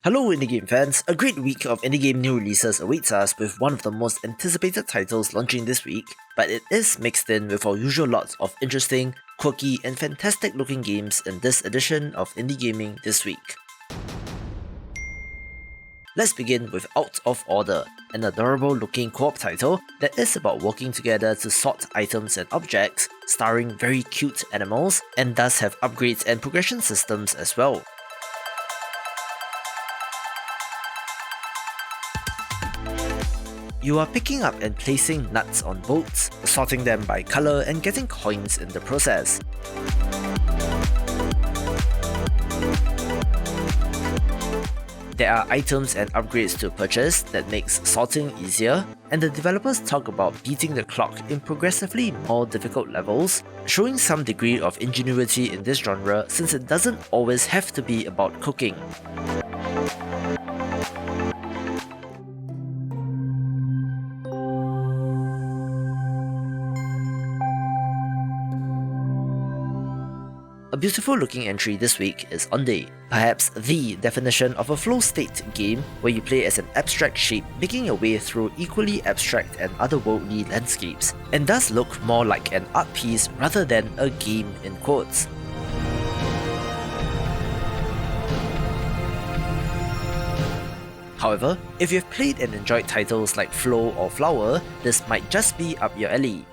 Hello indie game fans, a great week of indie game new releases awaits us with one of the most anticipated titles launching this week, but it is mixed in with our usual lots of interesting, quirky and fantastic looking games in this edition of Indie Gaming this week. Let's begin with Out of Order, an adorable looking co-op title that is about working together to sort items and objects, starring very cute animals, and does have upgrades and progression systems as well. You are picking up and placing nuts on boats, sorting them by colour and getting coins in the process. There are items and upgrades to purchase that makes sorting easier, and the developers talk about beating the clock in progressively more difficult levels, showing some degree of ingenuity in this genre since it doesn't always have to be about cooking. A beautiful looking entry this week is Onde, perhaps the definition of a flow state game where you play as an abstract shape making your way through equally abstract and otherworldly landscapes, and does look more like an art piece rather than a game in quotes. However, if you've played and enjoyed titles like Flow or Flower, this might just be up your alley.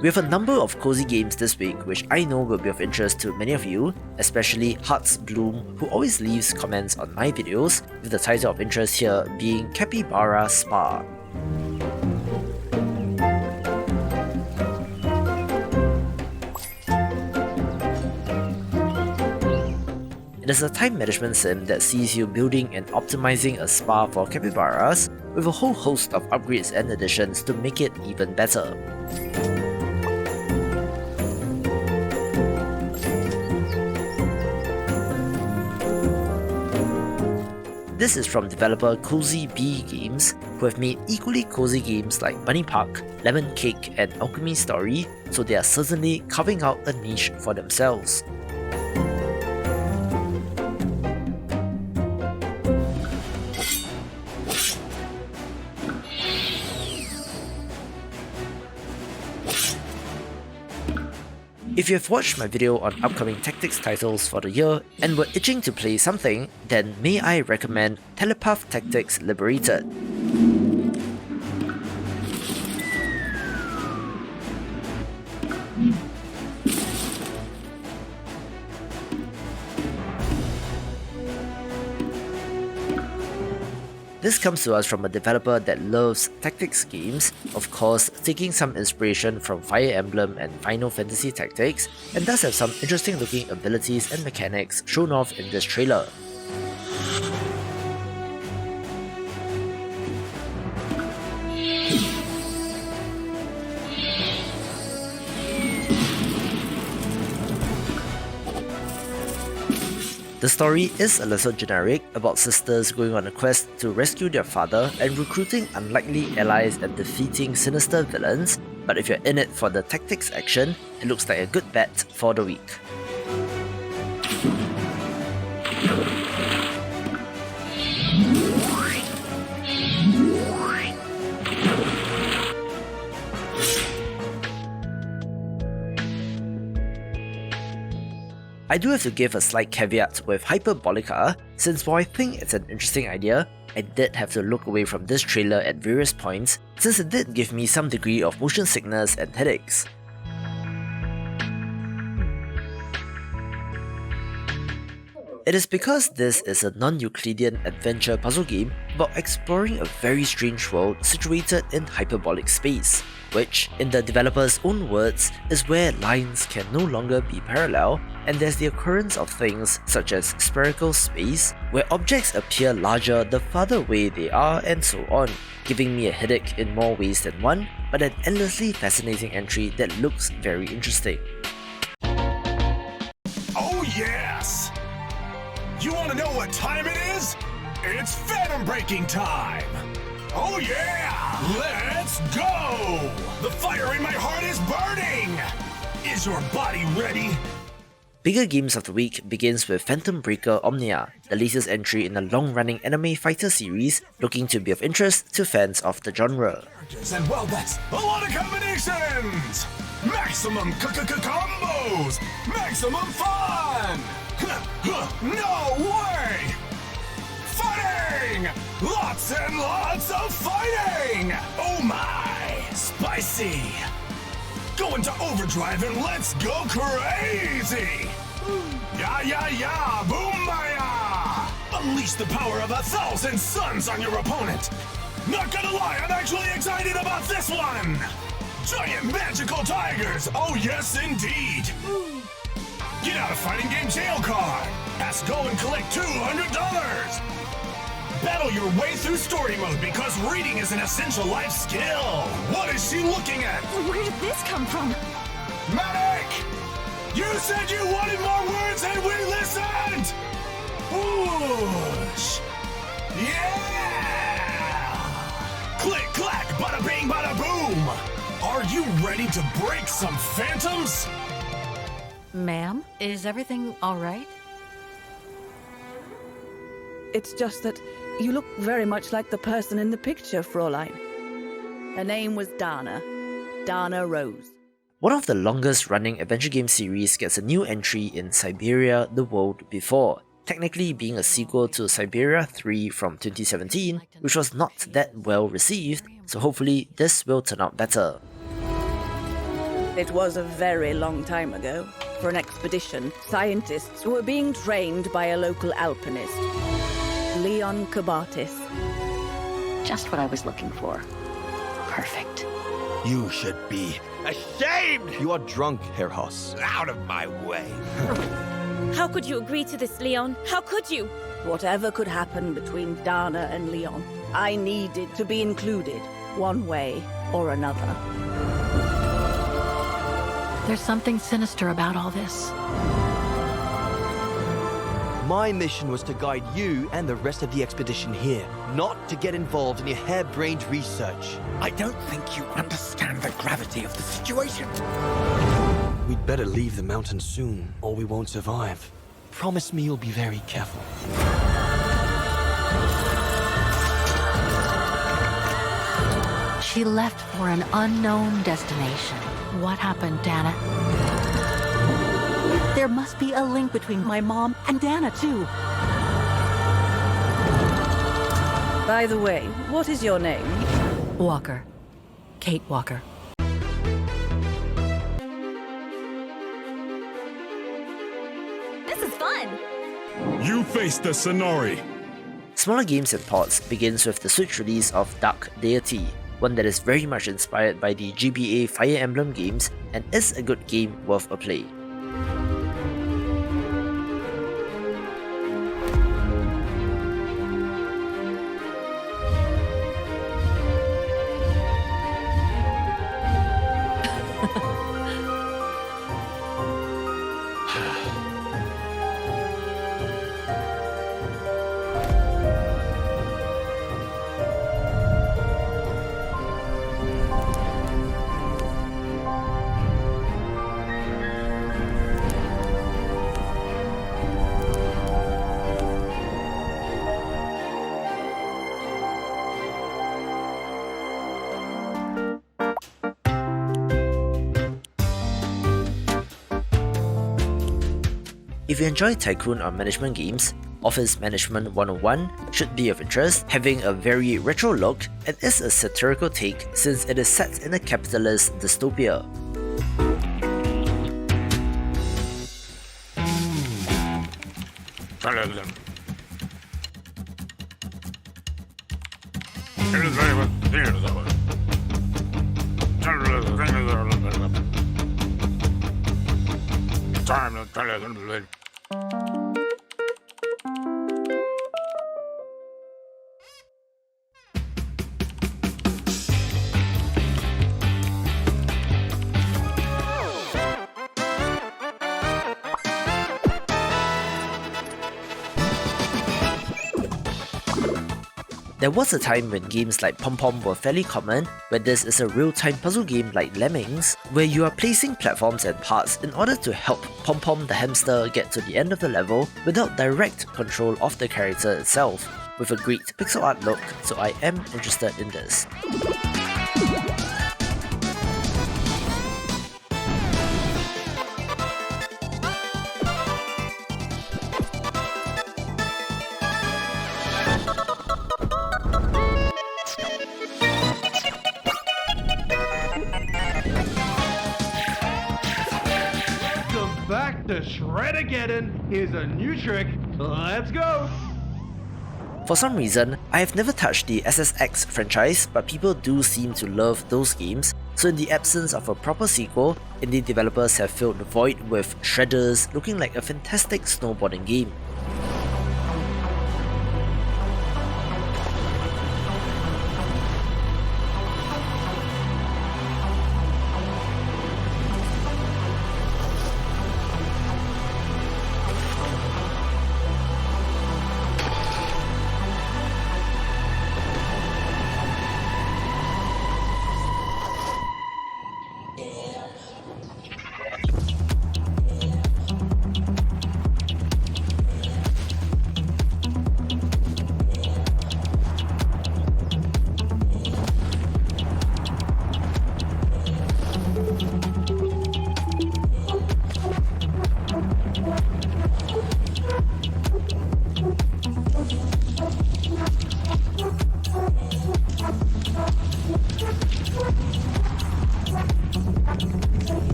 We have a number of cozy games this week which I know will be of interest to many of you, especially Hearts Bloom, who always leaves comments on my videos, with the title of interest here being Capybara Spa. It is a time management sim that sees you building and optimizing a spa for capybaras, with a whole host of upgrades and additions to make it even better. This is from developer Cozy Bee Games, who have made equally cozy games like Bunny Park, Lemon Cake and Alchemy Story, so they are certainly carving out a niche for themselves. If you have watched my video on upcoming tactics titles for the year and were itching to play something, then may I recommend Telepath Tactics Liberated. This comes to us from a developer that loves tactics games, of course taking some inspiration from Fire Emblem and Final Fantasy Tactics, and does have some interesting looking abilities and mechanics shown off in this trailer. The story is a little generic, about sisters going on a quest to rescue their father and recruiting unlikely allies and defeating sinister villains, but if you're in it for the tactics action, it looks like a good bet for the week. I do have to give a slight caveat with Hyperbolica, since while I think it's an interesting idea, I did have to look away from this trailer at various points, since it did give me some degree of motion sickness and headaches. It is because this is a non-Euclidean adventure puzzle game about exploring a very strange world situated in hyperbolic space, which, in the developer's own words, is where lines can no longer be parallel, and there's the occurrence of things such as spherical space, where objects appear larger the farther away they are, and so on, giving me a headache in more ways than one, but an endlessly fascinating entry that looks very interesting. Oh yes! You want to know what time it is? It's Phantom Breaking time! Oh yeah! Let's go! The fire in my heart is burning! Is your body ready? Bigger Games of the Week begins with Phantom Breaker Omnia, the latest entry in a long-running anime fighter series looking to be of interest to fans of the genre. And well, that's a lot of combinations! Maximum combos! Maximum fun! No way! Fighting! Lots and lots of fighting! Oh my! Spicy! Go into overdrive and let's go crazy! Yeah, boom-baya! Unleash the power of 1,000 suns on your opponent! Not gonna lie, I'm actually excited about this one! Giant magical tigers! Oh yes, indeed! Get out a fighting game jail card! Let's go and collect $200! Battle your way through story mode because reading is an essential life skill! What is she looking at? Where did this come from? Medic! You said you wanted more words and we listened! Whoosh! Yeah! Click, clack, bada bing, bada boom! Are you ready to break some phantoms? Ma'am, is everything all right? It's just that you look very much like the person in the picture, Fräulein. Her name was Dana. Dana Rose. One of the longest running adventure game series gets a new entry in Syberia: The World Before, technically being a sequel to Syberia 3 from 2017, which was not that well received, so hopefully this will turn out better. It was a very long time ago. For an expedition, scientists were being trained by a local alpinist, Leon Kabatis. Just what I was looking for. Perfect. You should be ashamed! You are drunk, Herr Hoss. Out of my way. How could you agree to this, Leon? How could you? Whatever could happen between Dana and Leon, I needed to be included, one way or another. There's something sinister about all this. My mission was to guide you and the rest of the expedition here, not to get involved in your harebrained research. I don't think you understand the gravity of the situation. We'd better leave the mountain soon, or we won't survive. Promise me you'll be very careful. She left for an unknown destination. What happened, Dana? There must be a link between my mom and Dana, too. By the way, what is your name? Walker. Kate Walker. This is fun! You face the Sonori! Smaller Games and Pods begins with the Switch release of Dark Deity, one that is very much inspired by the GBA Fire Emblem games and is a good game worth a play. If you enjoy tycoon or management games, Office Management 101 should be of interest, having a very retro look and is a satirical take since it is set in a capitalist dystopia. There was a time when games like Pompom were fairly common, where this is a real-time puzzle game like Lemmings, where you are placing platforms and parts in order to help Pompom the hamster get to the end of the level without direct control of the character itself, with a great pixel art look, so I am interested in this. Back to Shred-a-geddon. Here's a new trick. Let's go! For some reason, I have never touched the SSX franchise, but people do seem to love those games, so in the absence of a proper sequel, indie developers have filled the void with Shredders looking like a fantastic snowboarding game.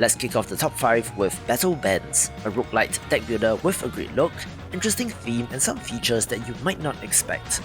Let's kick off the top 5 with Battle Bands, a roguelite deck builder with a great look, interesting theme and some features that you might not expect.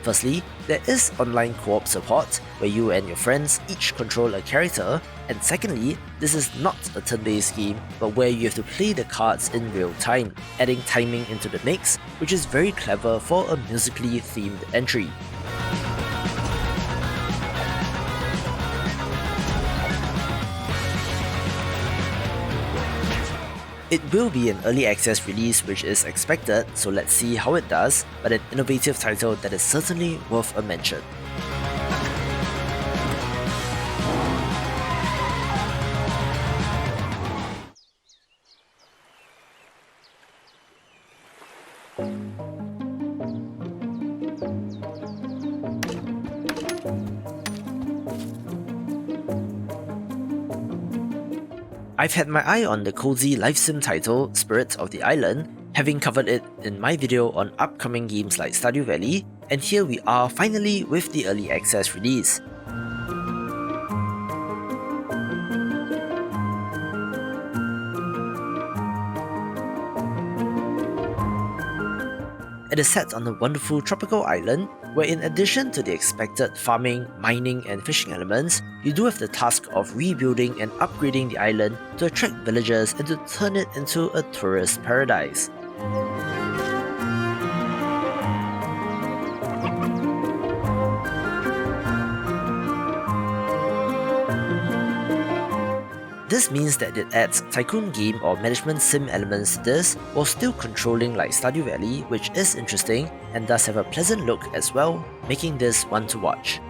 Firstly, there is online co-op support, where you and your friends each control a character, and secondly, this is not a turn-based game, but where you have to play the cards in real time, adding timing into the mix, which is very clever for a musically themed entry. It will be an early access release which is expected, so let's see how it does, but an innovative title that is certainly worth a mention. I've had my eye on the cozy life sim title Spirit of the Island, having covered it in my video on upcoming games like Stardew Valley, and here we are finally with the early access release. It is set on a wonderful tropical island, where in addition to the expected farming, mining and fishing elements, you do have the task of rebuilding and upgrading the island to attract villagers and to turn it into a tourist paradise. This means that it adds tycoon game or management sim elements to this, while still controlling like Stardew Valley, which is interesting and does have a pleasant look as well, making this one to watch.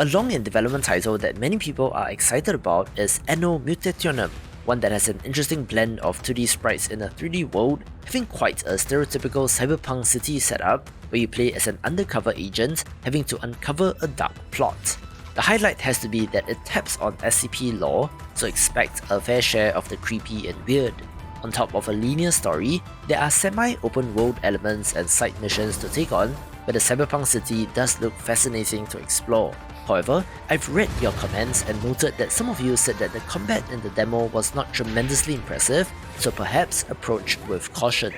A long in development title that many people are excited about is Anno Mutationum, one that has an interesting blend of 2D sprites in a 3D world, having quite a stereotypical cyberpunk city setup, where you play as an undercover agent having to uncover a dark plot. The highlight has to be that it taps on SCP lore, so expect a fair share of the creepy and weird. On top of a linear story, there are semi-open world elements and side missions to take on, but the cyberpunk city does look fascinating to explore. However, I've read your comments and noted that some of you said that the combat in the demo was not tremendously impressive, so perhaps approach with caution.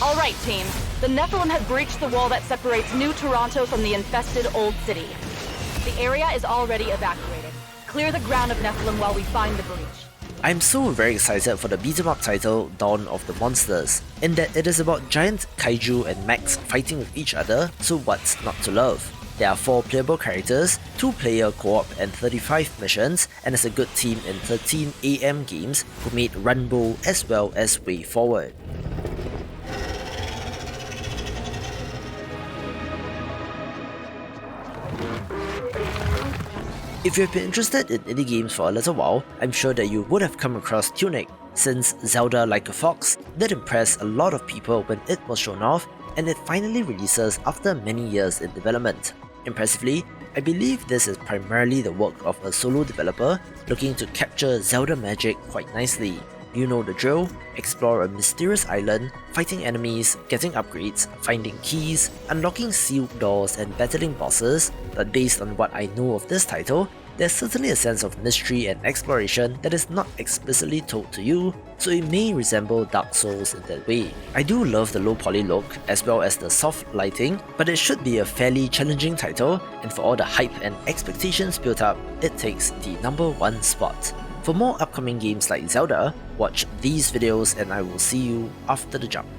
All right, team. The Nephilim have breached the wall that separates New Toronto from the infested Old City. The area is already evacuated. Clear the ground of Nephilim while we find the breach. I'm so very excited for the beat-em-up title Dawn of the Monsters, in that it is about giant kaiju and mechs fighting with each other, so what's not to love? There are 4 playable characters, 2-player co-op and 35 missions, and it's a good team in 13 AM games who made Runbow as well as Way Forward. If you've been interested in indie games for a little while, I'm sure that you would have come across Tunic, since Zelda Like a Fox did impress a lot of people when it was shown off, and it finally releases after many years in development. Impressively, I believe this is primarily the work of a solo developer looking to capture Zelda magic quite nicely. You know the drill: explore a mysterious island, fighting enemies, getting upgrades, finding keys, unlocking sealed doors and battling bosses, but based on what I know of this title, there's certainly a sense of mystery and exploration that is not explicitly told to you, so it may resemble Dark Souls in that way. I do love the low poly look as well as the soft lighting, but it should be a fairly challenging title, and for all the hype and expectations built up, it takes the #1 spot. For more upcoming games like Zelda, watch these videos and I will see you after the jump.